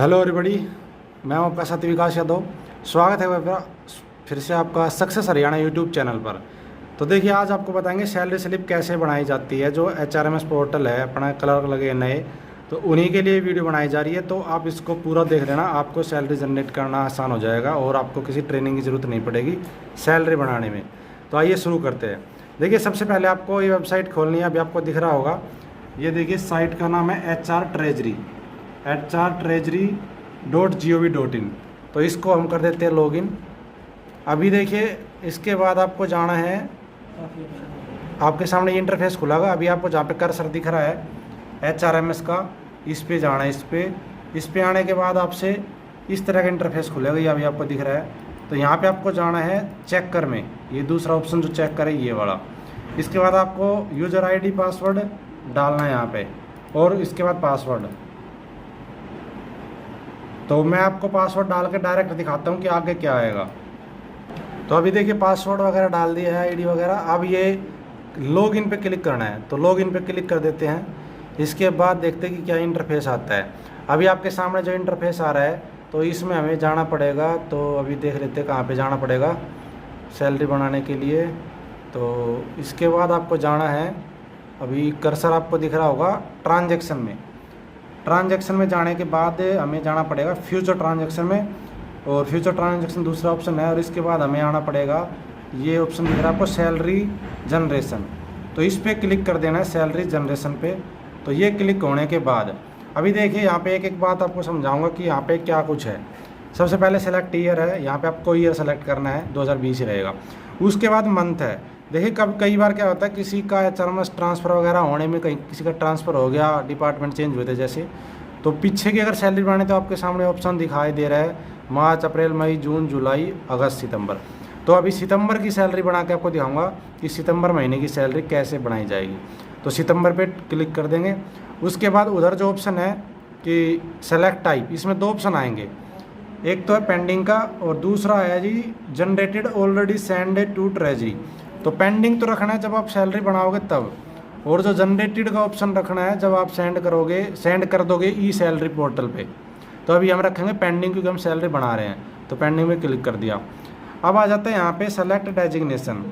Hello everybody, मैं हूं आपका साथी विकास यादव। स्वागत है फिर से आपका सक्सेस हरियाणा यूट्यूब चैनल पर। तो देखिए, आज आपको बताएंगे सैलरी स्लिप कैसे बनाई जाती है। जो HRMS पोर्टल है, अपना क्लर्क लगे नए, तो उन्हीं के लिए वीडियो बनाई जा रही है। तो आप इसको पूरा देख लेना, आपको सैलरी जनरेट करना आसान हो जाएगा और आपको किसी ट्रेनिंग की ज़रूरत नहीं पड़ेगी सैलरी बनाने में। तो आइए शुरू करते हैं। देखिए, सबसे पहले आपको ये वेबसाइट खोलनी है। अभी आपको दिख रहा होगा, ये देखिए साइट का नाम है hrtreasury.gov.in। तो इसको हम कर देते हैं लॉगिन। अभी देखिए, इसके बाद आपको जाना है, आपके सामने ये इंटरफेस खुलागा। अभी आपको जहाँ पे कर्सर दिख रहा है HRMS का, इस पे जाना है। इस पे आने के बाद आपसे इस तरह का इंटरफेस खुलेगा। ये अभी आपको दिख रहा है। तो यहाँ पे आपको जाना है चेकर में, ये दूसरा ऑप्शन जो चेक करे ये वाला। इसके बाद आपको यूज़र ID पासवर्ड डालना है यहाँ पे, और इसके बाद पासवर्ड। तो मैं आपको पासवर्ड डाल के डायरेक्ट दिखाता हूँ कि आगे क्या आएगा। तो अभी देखिए, पासवर्ड वगैरह डाल दिया है, ID वगैरह। अब ये लॉगिन पे क्लिक करना है, तो लॉगिन पे क्लिक कर देते हैं। इसके बाद देखते हैं कि क्या इंटरफेस आता है। अभी आपके सामने जो इंटरफेस आ रहा है, तो इसमें हमें जाना पड़ेगा। तो अभी देख लेते हैं कहाँ पे जाना पड़ेगा सैलरी बनाने के लिए। तो इसके बाद आपको जाना है, अभी कर्सर आपको दिख रहा होगा ट्रांजैक्शन में। ट्रांजैक्शन में जाने के बाद हमें जाना पड़ेगा फ्यूचर ट्रांजैक्शन में, और फ्यूचर ट्रांजैक्शन दूसरा ऑप्शन है। और इसके बाद हमें आना पड़ेगा, ये ऑप्शन दिख रहा है आपको सैलरी जनरेशन। तो इस पर क्लिक कर देना है, सैलरी जनरेशन पे। तो ये क्लिक होने के बाद अभी देखिए, यहाँ पे एक एक बात आपको समझाऊंगा कि यहाँ पे क्या कुछ है। सबसे पहले सेलेक्ट ईयर है, यहाँ पे आपको ईयर सेलेक्ट करना है, 2020 ही रहेगा। उसके बाद मंथ है। देखिए, कई बार क्या होता है, किसी का HRMS ट्रांसफ़र वगैरह होने में, कहीं किसी का ट्रांसफ़र हो गया, डिपार्टमेंट चेंज हुए थे जैसे, तो पीछे की अगर सैलरी बनाने, तो आपके सामने ऑप्शन दिखाई दे रहा है मार्च, अप्रैल, मई, जून, जुलाई, अगस्त, सितंबर। तो अभी सितंबर की सैलरी बना के आपको दिखाऊंगा कि सितंबर महीने की सैलरी कैसे बनाई जाएगी। तो सितंबर पे क्लिक कर देंगे। उसके बाद उधर जो ऑप्शन है कि सेलेक्ट टाइप, इसमें दो ऑप्शन आएंगे। एक तो है पेंडिंग का, और दूसरा है जी generated already send to treasury. तो पेंडिंग तो रखना है जब आप सैलरी बनाओगे तब, और जो जनरेटेड का ऑप्शन रखना है जब आप सेंड कर दोगे ई सैलरी पोर्टल पे। तो अभी हम रखेंगे पेंडिंग, क्योंकि हम सैलरी बना रहे हैं। तो पेंडिंग में क्लिक कर दिया। अब आ जाता है यहाँ पे सेलेक्ट डेजिग्नेशन।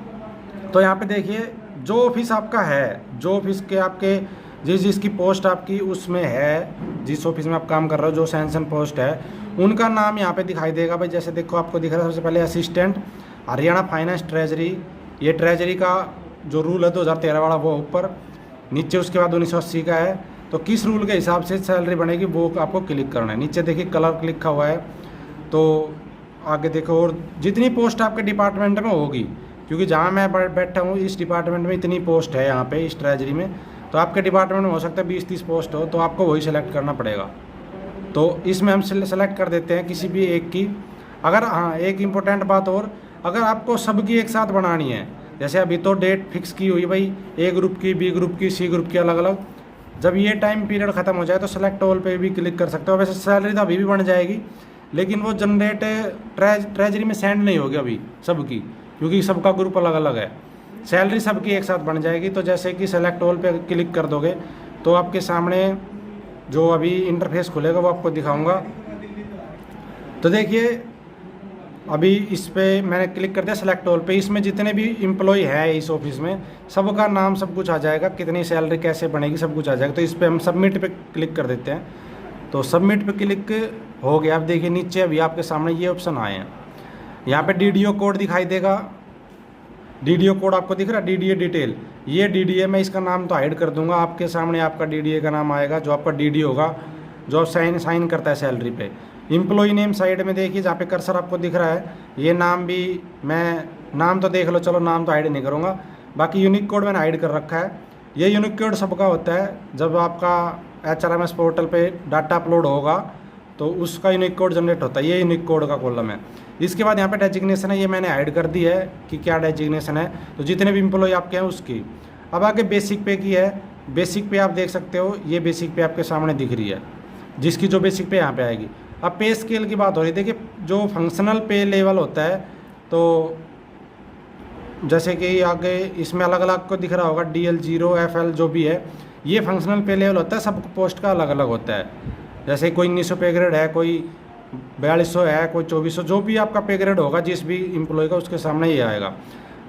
तो यहाँ पे देखिए, जो ऑफिस आपका है, जो ऑफिस के आपके जिसकी पोस्ट आपकी उसमें है, जिस ऑफिस में आप काम कर रहे हो, जो सैंक्शन पोस्ट है, उनका नाम यहाँ पे दिखाई देगा भाई। जैसे देखो, आपको दिख रहा है सबसे पहले असिस्टेंट हरियाणा फाइनेंस ट्रेजरी। ये ट्रेजरी का जो रूल है 2013 वाला, वो ऊपर, नीचे उसके बाद 1980 का है। तो किस रूल के हिसाब से सैलरी बनेगी वो आपको क्लिक करना है। नीचे देखिए क्लर्क लिखा हुआ है। तो आगे देखो, और जितनी पोस्ट आपके डिपार्टमेंट में होगी, क्योंकि जहाँ मैं बैठा हूँ इस डिपार्टमेंट में इतनी पोस्ट है यहाँ पे इस ट्रेजरी में। तो आपके डिपार्टमेंट में हो सकता है 20-30 पोस्ट हो, तो आपको वही सेलेक्ट करना पड़ेगा। तो इसमें हम सेलेक्ट कर देते हैं किसी भी एक की। अगर हाँ, एक इम्पोर्टेंट बात और, अगर आपको सबकी एक साथ बनानी है, जैसे अभी तो डेट फिक्स की हुई भाई, A ग्रुप की, B ग्रुप की, C ग्रुप की अलग अलग, जब ये टाइम पीरियड ख़त्म हो जाए तो सेलेक्ट ऑल पे भी क्लिक कर सकते हो। वैसे सैलरी तो अभी भी बन जाएगी, लेकिन वो जनरेट ट्रेजरी में सेंड नहीं होगी अभी सबकी, क्योंकि सबका ग्रुप अलग अलग है। सैलरी सबकी एक साथ बन जाएगी। तो जैसे कि सेलेक्ट ऑल पे क्लिक कर दोगे, तो आपके सामने जो अभी इंटरफेस खुलेगा वो आपको दिखाऊंगा। तो देखिए, अभी इस पे मैंने क्लिक कर दिया सेलेक्ट ऑल पे। इसमें जितने भी एम्प्लॉय है इस ऑफिस में, सबका नाम सब कुछ आ जाएगा, कितनी सैलरी कैसे बनेगी सब कुछ आ जाएगा। तो इस पे हम सबमिट पे क्लिक कर देते हैं। तो सबमिट पे क्लिक हो गया। अब देखिए नीचे अभी आपके सामने ये ऑप्शन आए हैं। यहाँ पे DDO कोड दिखाई देगा। DDO कोड आपको दिख रहा है, DDA डिटेल। ये DDA, मैं इसका नाम तो हाइड कर दूंगा। आपके सामने आपका DDA का नाम आएगा, जो आपका DD होगा, जो साइन करता है सैलरी पे। एम्प्लॉई नेम साइड में देखिए, जहाँ पे कर्सर आपको दिख रहा है, ये नाम भी, मैं नाम तो देख लो, चलो नाम तो हाइड नहीं करूँगा। बाकी यूनिक कोड मैंने हाइड कर रखा है। ये यूनिक कोड सबका होता है। जब आपका HRMS पोर्टल पे डाटा अपलोड होगा तो उसका यूनिक कोड जनरेट होता है। ये यूनिक कोड का कॉलम है। इसके बाद यहाँ पे डेजिग्नेशन है, ये मैंने हाइड कर दी है कि क्या डेजिग्नेशन है। तो जितने भी एम्प्लॉय आपके हैं उसकी। अब आगे बेसिक पे की है। बेसिक पे आप देख सकते हो, ये बेसिक पे आपके सामने दिख रही है, जिसकी जो बेसिक पे यहाँ पे आएगी। अब पे स्केल की बात हो रही है। देखिए, जो फंक्शनल पे लेवल होता है, तो जैसे कि आगे इसमें अलग अलग को दिख रहा होगा, DL 0 FL जो भी है, ये फंक्शनल पे लेवल होता है। सब पोस्ट का अलग अलग होता है। जैसे कोई 1900 पे ग्रेड है, कोई 4200 है, कोई 2400, जो भी आपका पे ग्रेड होगा जिस भी एम्प्लॉय का, उसके सामने ये आएगा।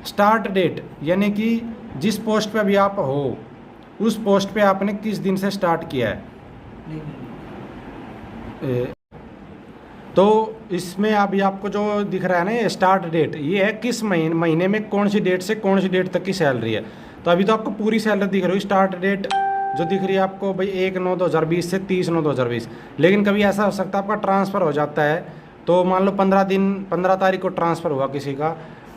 स्टार्ट डेट यानी कि जिस पोस्ट पे अभी आप हो उस पोस्ट पे आपने किस दिन से स्टार्ट किया है। तो इसमें अभी आपको जो दिख रहा है ना, ये स्टार्ट डेट, ये है किस महीने में कौन सी डेट से कौन सी डेट तक की सैलरी है। तो अभी तो आपको पूरी सैलरी दिख रही है। स्टार्ट डेट जो दिख रही है आपको भाई 1/9/2020 से 30/9/2020। लेकिन कभी ऐसा हो सकता है आपका ट्रांसफ़र हो जाता है, तो मान लो 15 तारीख को ट्रांसफ़र हुआ किसी का,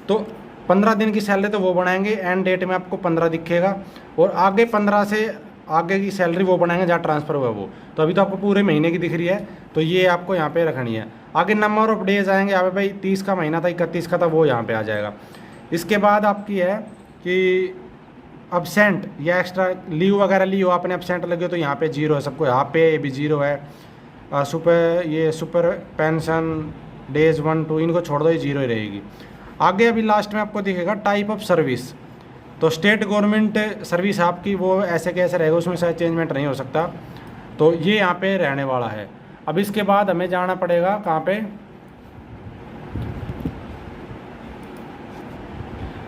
तो 15 दिन की सैलरी तो वो बनाएंगे, एंड डेट में आपको 15 दिखेगा, और आगे 15 से आगे की सैलरी वो बनाएंगे जहाँ ट्रांसफ़र हुआ वो। तो अभी तो आपको पूरे महीने की दिख रही है, तो ये आपको यहाँ पे रखनी है। आगे नंबर ऑफ डेज आएंगे, यहाँ पे भाई 30 का महीना था, 31 का था, वो यहाँ पे आ जाएगा। इसके बाद आपकी है कि अब्सेंट या एक्स्ट्रा लीव वगैरह ली हो आपने, अब्सेंट लगे तो यहाँ पे 0 है सबको, यहाँ पे भी 0 है। सुपर पेंशन डेज 1 2 इनको छोड़ दो, ये 0 ही रहेगी। आगे अभी लास्ट में आपको दिखेगा टाइप ऑफ सर्विस। तो स्टेट गवर्नमेंट सर्विस आपकी वो ऐसे कैसे रहेगा, उसमें शायद चेंजमेंट नहीं हो सकता, तो ये यहाँ पे रहने वाला है। अब इसके बाद हमें जाना पड़ेगा कहाँ पे,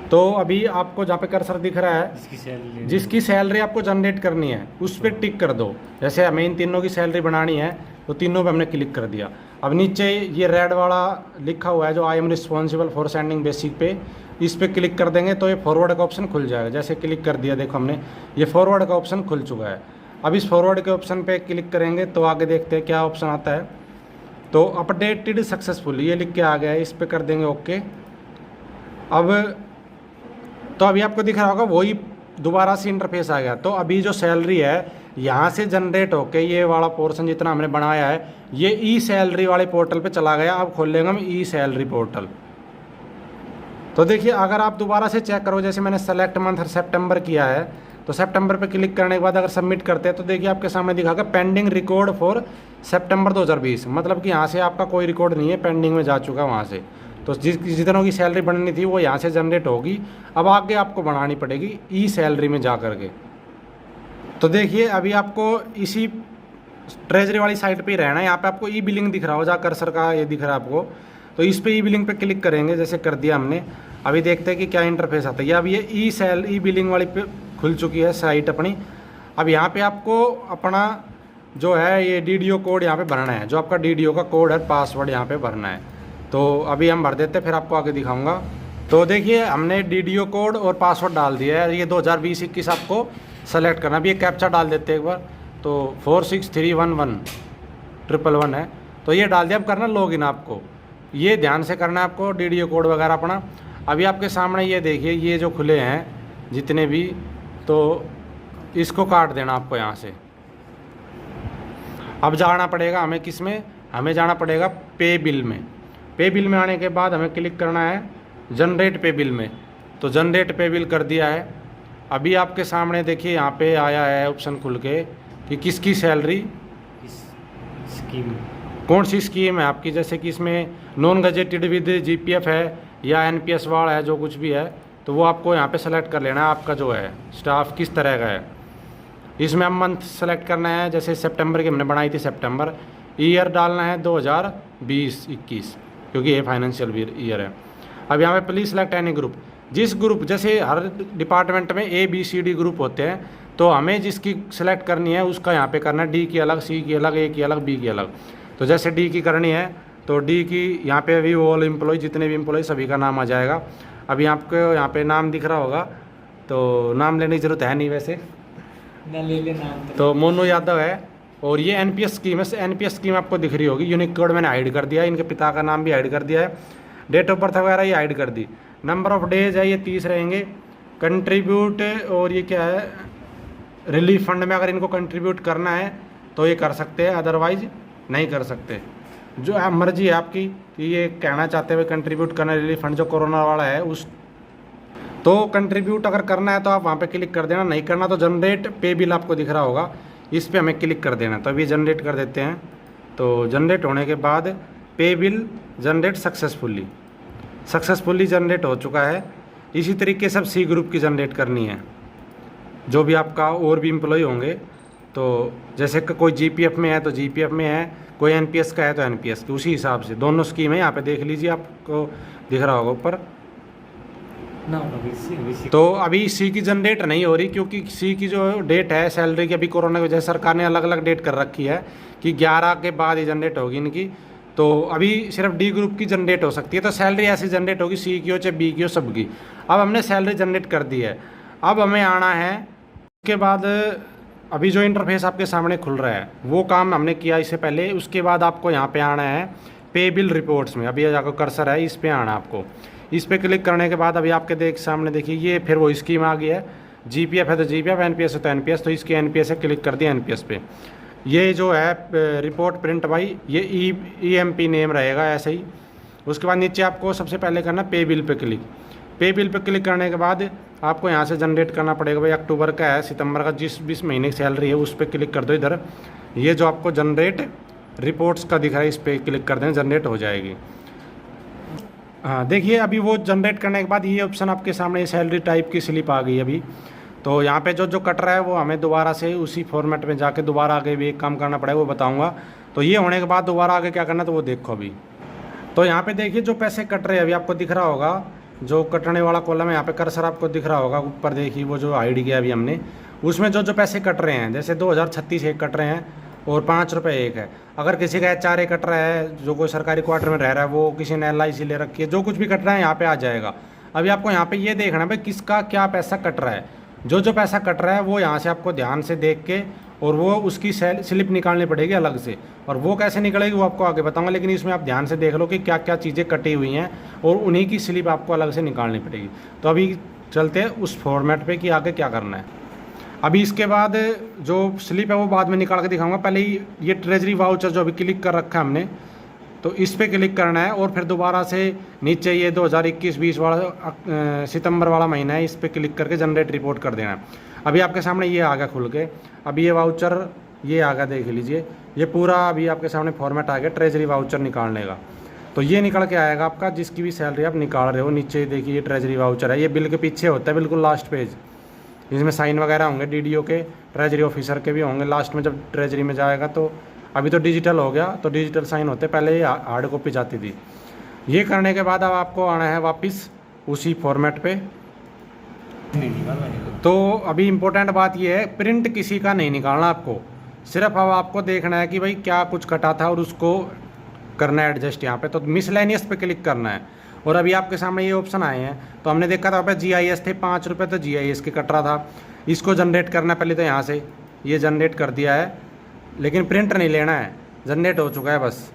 तो अभी आपको जहाँ पे कर्सर दिख रहा है, जिसकी सैलरी आपको जनरेट करनी है उस पर टिक कर दो। जैसे हमें इन तीनों की सैलरी बनानी है, तो तीनों पे हमने क्लिक कर दिया। अब नीचे ये रेड वाला लिखा हुआ है जो I am responsible for sending basic पे, इस पर क्लिक कर देंगे तो ये फॉरवर्ड का ऑप्शन खुल जाएगा। जैसे क्लिक कर दिया, देखो हमने ये फॉरवर्ड का ऑप्शन खुल चुका है। अब इस फॉरवर्ड के ऑप्शन पे क्लिक करेंगे तो आगे देखते हैं क्या ऑप्शन आता है। तो अपडेटेड सक्सेसफुली ये लिख के आ गया है, इस पर कर देंगे ओके। अब तो अभी आपको दिख रहा होगा वही दोबारा से इंटरफेस आ गया। तो अभी जो सैलरी है यहाँ से जनरेट होके ये वाला पोर्शन जितना हमने बनाया है, ये ई सैलरी वाले पोर्टल पे चला गया। अब खोल लेंगे हम ई सैलरी पोर्टल। तो देखिए अगर आप दोबारा से चेक करो, जैसे मैंने सेलेक्ट मंथ सितंबर किया है, तो सितंबर पे क्लिक करने के बाद अगर सबमिट करते हैं तो देखिए आपके सामने दिखागा पेंडिंग रिकॉर्ड फॉर सितंबर 2020, मतलब कि यहाँ से आपका कोई रिकॉर्ड नहीं है, पेंडिंग में जा चुका है वहाँ से। तो जितनों की सैलरी बननी थी वो यहाँ से जनरेट होगी। अब आगे आपको बढ़ानी पड़ेगी ई सैलरी में जा करके। तो देखिए अभी आपको इसी ट्रेजरी वाली साइट पे ही रहना है। यहाँ पे आपको ई बिलिंग दिख रहा हो, जहाँ कर्सर का ये दिख रहा है आपको, तो इस पे ई बिलिंग पे क्लिक करेंगे, जैसे कर दिया हमने। अभी देखते हैं कि क्या इंटरफेस आता है। अब ये ई बिलिंग वाली पे खुल चुकी है साइट अपनी। अब यहाँ पे आपको अपना जो है ये DDO कोड यहाँ पे भरना है, जो आपका DDO का कोड है, पासवर्ड यहाँ पे भरना है। तो अभी हम भर देते हैं, फिर आपको आगे दिखाऊंगा। तो देखिए हमने DDO कोड और पासवर्ड डाल दिया है। ये 2020-21 आपको सेलेक्ट करना। अभी ये कैप्चा डाल देते हैं एक बार, तो 46311 है, तो ये डाल दिया। अब करना लॉगिन, आपको ये ध्यान से करना है आपको DDO कोड वगैरह अपना। अभी आपके सामने ये देखिए ये जो खुले हैं जितने भी, तो इसको काट देना आपको यहाँ से। अब जाना पड़ेगा हमें किस में, हमें जाना पड़ेगा पे बिल में। पे बिल में आने के बाद हमें क्लिक करना है जनरेट पे बिल में। तो जनरेट पे बिल कर दिया है। अभी आपके सामने देखिए यहाँ पे आया है ऑप्शन खुल के कि किसकी सैलरी, स्कीम कौन सी स्कीम है आपकी। जैसे कि इसमें नॉन गजेटेड विद GPF है या NPS वार्ड है, जो कुछ भी है, तो वो आपको यहाँ पे सेलेक्ट कर लेना है। आपका जो है स्टाफ किस तरह का है, इसमें हम मंथ सेलेक्ट करना है। जैसे सितंबर की हमने बनाई थी सितंबर, ईयर डालना है 2020-21, क्योंकि ये फाइनेंशियल ईयर है। अब यहाँ पे प्लीज सेलेक्ट एनी ग्रुप, जिस ग्रुप, जैसे हर डिपार्टमेंट में ABCD ग्रुप होते हैं, तो हमें जिसकी सिलेक्ट करनी है उसका यहाँ पे करना है। D की अलग, C की अलग, A की अलग, B की अलग। तो जैसे D की करनी है तो D की यहाँ पे अभी ऑल एम्प्लॉय, जितने भी एम्प्लॉय सभी का नाम आ जाएगा। अभी आपको यहाँ पे नाम दिख रहा होगा, तो नाम लेने की ज़रूरत है नहीं वैसे, ना ले ले नाम। तो मोनू यादव है। और ये NPS स्कीम है, NPS स्कीम आपको दिख रही होगी। यूनिक कोड मैंने हाइड कर दिया है, इनके पिता का नाम भी हाइड कर दिया है, डेट ऑफ बर्थ वगैरह ये हाइड कर दी। नंबर ऑफ डेज है ये 30 रहेंगे। कंट्रीब्यूट, और ये क्या है, रिलीफ फंड में अगर इनको कंट्रीब्यूट करना है तो ये कर सकते हैं, अदरवाइज नहीं कर सकते। जो है मर्जी है आपकी कि ये कहना चाहते हुए कंट्रीब्यूट करना रिलीफ फंड जो कोरोना वाला है उस, तो कंट्रीब्यूट अगर करना है तो आप वहाँ पे क्लिक कर देना, नहीं करना तो जनरेट पे बिल आपको दिख रहा होगा, इस पे हमें क्लिक कर देना। तो अभी जनरेट कर देते हैं। तो जनरेट होने के बाद पे बिल जनरेट सक्सेसफुली जनरेट हो चुका है। इसी तरीके से अब C ग्रुप की जनरेट करनी है, जो भी आपका और भी एम्प्लॉय होंगे तो जैसे कि कोई जीपीएफ में है तो जीपीएफ में है, कोई एनपीएस का है तो एनपीएस की, उसी हिसाब से दोनों स्कीम है। यहाँ पे देख लीजिए, आपको दिख रहा होगा ऊपर। ना अभी तो अभी सी की जनरेट नहीं हो रही, क्योंकि सी की जो डेट है सैलरी की, अभी कोरोना की वजह से सरकार ने अलग अलग डेट कर रखी है कि 11 के बाद ही जनरेट होगी इनकी। तो अभी सिर्फ डी ग्रुप की जनरेट हो सकती है। तो सैलरी ऐसी जनरेट होगी, सी की हो चाहे बी की हो, सबकी। अब हमने सैलरी जनरेट कर दी है। अब हमें आना है, उसके बाद अभी जो इंटरफेस आपके सामने खुल रहा है वो काम हमने किया इससे पहले। उसके बाद आपको यहाँ पे आना है पे बिल रिपोर्ट्स में। अभी जाकर कर्सर है, इस पे आना आपको। इस पे क्लिक करने के बाद अभी आपके सामने देखिए ये फिर वो स्कीम आ गई है। जीपीएफ है तो जीपीएफ, एनपीएस है तो एनपीएस। तो इसकी एनपीएस है, क्लिक कर दिया एनपीएस पे। ये जो है रिपोर्ट प्रिंट बाई, ये ईएमपी नेम रहेगा ऐसे ही। उसके बाद नीचे आपको सबसे पहले करना पे बिल पे क्लिक। पे बिल पे क्लिक करने के बाद आपको यहाँ से जनरेट करना पड़ेगा। भाई अक्टूबर का है, सितंबर का, जिस महीने की सैलरी है उस पर क्लिक कर दो इधर। ये जो आपको जनरेट रिपोर्ट्स का दिख रहा है, इस पर क्लिक कर दें, जनरेट हो जाएगी। हाँ देखिए, अभी वो जनरेट करने के बाद ये ऑप्शन आपके सामने सैलरी टाइप की स्लिप आ गई अभी। तो यहाँ पे जो कट रहा है वो हमें दोबारा से उसी फॉर्मेट में जाके दोबारा आगे भी एक काम करना पड़ेगा, वो बताऊँगा। तो ये होने के बाद दोबारा आगे क्या करना तो वो देखो अभी। तो यहाँ पे देखिए जो पैसे कट रहे हैं अभी आपको दिख रहा होगा, जो कटने वाला कॉलम है यहाँ पे कर्सर आपको दिख रहा होगा ऊपर। देखिए वो जो आईडी किया अभी हमने, उसमें जो पैसे कट रहे हैं, जैसे 2036 एक कट रहे हैं और 5 रुपये एक है। अगर किसी का HR कट रहा है, जो कोई सरकारी क्वार्टर में रह रहा है, वो किसी ने LIC ले रखी है, जो कुछ भी कट रहा है यहाँ पे आ जाएगा। अभी आपको यहाँ पे ये देखना है भाई किसका क्या पैसा कट रहा है। जो पैसा कट रहा है वो यहाँ से आपको ध्यान से देख के और वो उसकी स्लिप निकालनी पड़ेगी अलग से। और वो कैसे निकलेगी वो आपको आगे बताऊंगा, लेकिन इसमें आप ध्यान से देख लो कि क्या क्या चीज़ें कटी हुई हैं और उन्हीं की स्लिप आपको अलग से निकालनी पड़ेगी। तो अभी चलते हैं उस फॉर्मेट पे कि आगे क्या करना है। अभी इसके बाद जो स्लिप है वो बाद में निकाल के दिखाऊंगा। पहले ही ये ट्रेजरी वाउचर जो अभी क्लिक कर रखा है हमने, तो इस पर क्लिक करना है और फिर दोबारा से नीचे ये 2021-20 वाला सितंबर वाला महीना है, इस पर क्लिक करके जनरेट रिपोर्ट कर देना है। अभी आपके सामने ये आ गया खुल के। अभी ये वाउचर ये आ गया, देख लीजिए ये पूरा अभी आपके सामने फॉर्मेट आ गया ट्रेजरी वाउचर निकालने का। तो ये निकल के आएगा आपका, जिसकी भी सैलरी आप निकाल रहे हो। नीचे देखिए ये ट्रेजरी वाउचर है, ये बिल के पीछे होता है बिल्कुल लास्ट पेज। इसमें साइन वगैरह होंगे DDO के, ट्रेजरी ऑफिसर के भी होंगे लास्ट में जब ट्रेजरी में जाएगा। तो अभी तो डिजिटल हो गया, तो डिजिटल साइन होते, पहले ये हार्ड कॉपी जाती थी। ये करने के बाद अब आपको आना है वापस उसी फॉर्मेट पे। तो अभी इम्पोर्टेंट बात ये है, प्रिंट किसी का नहीं निकालना आपको, सिर्फ अब आपको देखना है कि भाई क्या कुछ कटा था और उसको करना है एडजस्ट यहाँ पे। तो मिसलेनियस पे क्लिक करना है। और अभी आपके सामने ये ऑप्शन आए हैं, तो हमने देखा था GIS थे 5 रुपये, तो GIS के कट रहा था, इसको जनरेट करना है पहले। तो यहाँ से ये जनरेट कर दिया है, लेकिन प्रिंट नहीं लेना है, जनरेट हो चुका है बस।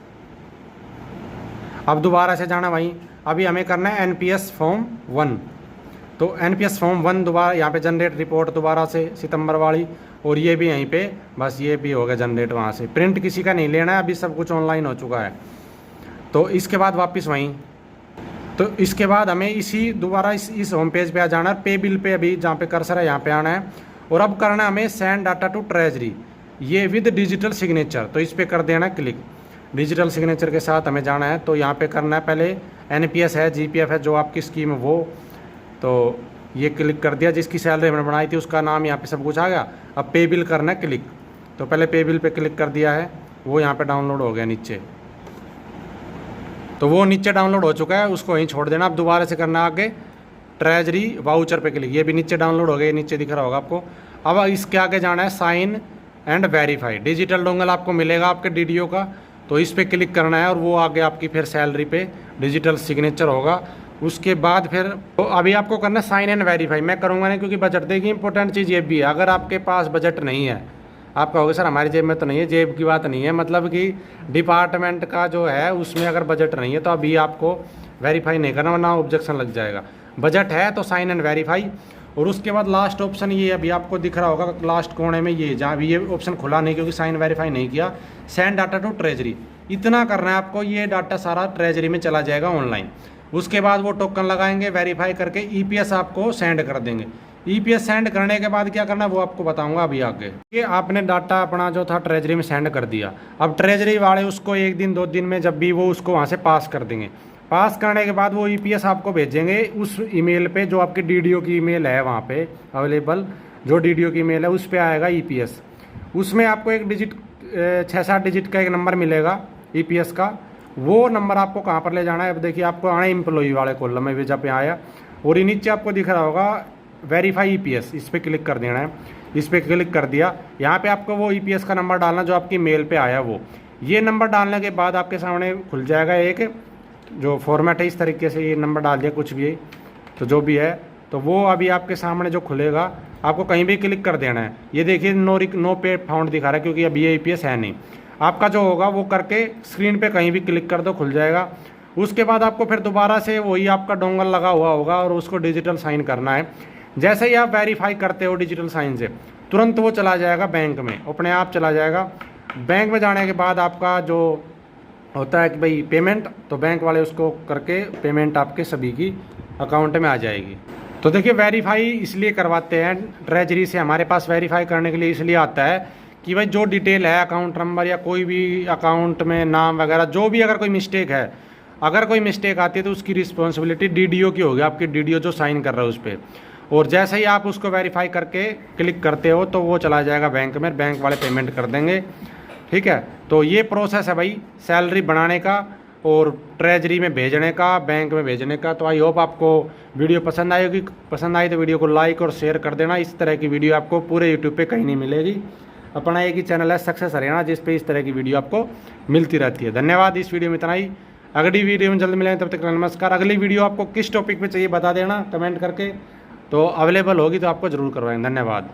अब दोबारा से जाना भाई, अभी हमें करना है NPS फॉर्म 1। तो NPS फॉर्म 1 दोबारा यहाँ पे जनरेट रिपोर्ट दोबारा से सितंबर वाली, और ये भी यहीं पे बस ये भी हो गया जनरेट वहाँ से। प्रिंट किसी का नहीं लेना है, अभी सब कुछ ऑनलाइन हो चुका है। तो इसके बाद वापस वहीं, तो इसके बाद हमें इसी दोबारा इस होम पेज पे आ जाना है। पे बिल पे अभी जहाँ पे कर्सर है यहाँ पे आना है, और अब करना है हमें सेंड डाटा टू ट्रेजरी, ये विद डिजिटल सिग्नेचर। तो इस पर कर देना क्लिक। डिजिटल सिग्नेचर के साथ हमें जाना है, तो यहाँ पे करना है पहले NPS है, GPF है, जो आपकी स्कीम है वो। तो ये क्लिक कर दिया, जिसकी सैलरी हमने बनाई थी उसका नाम यहाँ पे सब कुछ आ गया। अब पे बिल करना है क्लिक, तो पहले पे बिल पे क्लिक कर दिया है, वो यहाँ पे डाउनलोड हो गया नीचे। तो वो नीचे डाउनलोड हो चुका है, उसको वहीं छोड़ देना। अब दोबारा से करना आगे ट्रेजरी वाउचर पे क्लिक, ये भी नीचे डाउनलोड हो गया, नीचे दिख रहा होगा आपको। अब इसके आगे जाना है sign and verify. Digital dongle आपको मिलेगा आपके DDO का, तो इस पर क्लिक करना है और वो आगे आपकी फिर सैलरी पे डिजिटल सिग्नेचर होगा। उसके बाद फिर तो अभी आपको करना है साइन एंड वेरीफाई। मैं करूँगा नहीं क्योंकि बजट देखिए, इंपॉर्टेंट चीज़ ये भी है, अगर आपके पास बजट नहीं है, आप कहोगे सर हमारी जेब में तो नहीं है, जेब की बात नहीं है, मतलब कि डिपार्टमेंट का जो है उसमें अगर बजट नहीं है तो अभी आपको वेरीफाई नहीं करना, वरना ऑब्जेक्शन लग जाएगा। बजट है तो साइन एंड वेरीफाई। और उसके बाद लास्ट ऑप्शन ये अभी आपको दिख रहा होगा लास्ट कोने में, ये जहाँ भी ये ऑप्शन खुला नहीं क्योंकि साइन वेरीफाई नहीं किया, सेंड डाटा टू ट्रेजरी। इतना करना है आपको, ये डाटा सारा ट्रेजरी में चला जाएगा ऑनलाइन। उसके बाद वो टोकन लगाएंगे, वेरीफाई करके EPS आपको सेंड कर देंगे। EPS सेंड करने के बाद क्या करना है वो आपको बताऊंगा अभी आगे। ये आपने डाटा अपना जो था ट्रेजरी में सेंड कर दिया, अब ट्रेजरी वाले उसको 1 दिन 2 दिन में जब भी वो उसको वहाँ से पास कर देंगे। पास करने के बाद वो EPS आपको भेजेंगे उस ईमेल पे जो आपकी DDO की ईमेल है वहाँ पे अवेलेबल, जो DDO की ईमेल है उस पर आएगा EPS। उसमें आपको एक डिजिट 6-7 डिजिट का एक नंबर मिलेगा EPS का। वो नंबर आपको कहाँ पर ले जाना है, अब देखिए आपको आना है एम्प्लॉई वाले कॉलम में, जब पे आया और ये नीचे आपको दिख रहा होगा वेरीफाई EPS, इस पर क्लिक कर देना है। इस पर क्लिक कर दिया, यहाँ पे आपको वो EPS का नंबर डालना जो आपकी मेल पे आया वो। ये नंबर डालने के बाद आपके सामने खुल जाएगा एक जो फॉर्मेट है, इस तरीके से ये नंबर डाल दिया कुछ भी तो जो भी है, तो वो अभी आपके सामने जो खुलेगा आपको कहीं भी क्लिक कर देना है। ये देखिए नो पे फाउंड दिखा रहा है क्योंकि अभी ये EPS है नहीं। आपका जो होगा वो करके स्क्रीन पे कहीं भी क्लिक कर दो, खुल जाएगा। उसके बाद आपको फिर दोबारा से वही आपका डोंगल लगा हुआ होगा और उसको डिजिटल साइन करना है। जैसे ही आप वेरीफाई करते हो डिजिटल साइन से, तुरंत वो चला जाएगा बैंक में, अपने आप चला जाएगा। बैंक में जाने के बाद आपका जो होता है कि भाई पेमेंट, तो बैंक वाले उसको करके पेमेंट आपके सभी की अकाउंट में आ जाएगी। तो देखिए वेरीफाई इसलिए करवाते हैं ट्रेजरी से, हमारे पास वेरीफाई करने के लिए इसलिए आता है कि भाई जो डिटेल है अकाउंट नंबर या कोई भी अकाउंट में नाम वगैरह जो भी, अगर कोई मिस्टेक है, अगर कोई मिस्टेक आती है तो उसकी रिस्पॉन्सिबिलिटी DDO की होगी, आपकी DDO जो साइन कर रहा है उस पर। और जैसे ही आप उसको वेरीफाई करके क्लिक करते हो तो वो चला जाएगा बैंक में, बैंक वाले पेमेंट कर देंगे। ठीक है, तो ये प्रोसेस है भाई सैलरी बनाने का और ट्रेजरी में भेजने का, बैंक में भेजने का। तो आई होप आपको वीडियो पसंद आई होगी। पसंद आई तो वीडियो को लाइक और शेयर कर देना। इस तरह की वीडियो आपको पूरे यूट्यूब पे कहीं नहीं मिलेगी। अपना एक ही चैनल है सक्सेस हरियाणा, जिस पे इस तरह की वीडियो आपको मिलती रहती है। धन्यवाद, इस वीडियो में इतना ही। अगली वीडियो में जल्द मिलेंगे, तब तक नमस्कार। अगली वीडियो आपको किस टॉपिक पे चाहिए बता देना कमेंट करके, तो अवेलेबल होगी तो आपको ज़रूर करवाएंगे। धन्यवाद।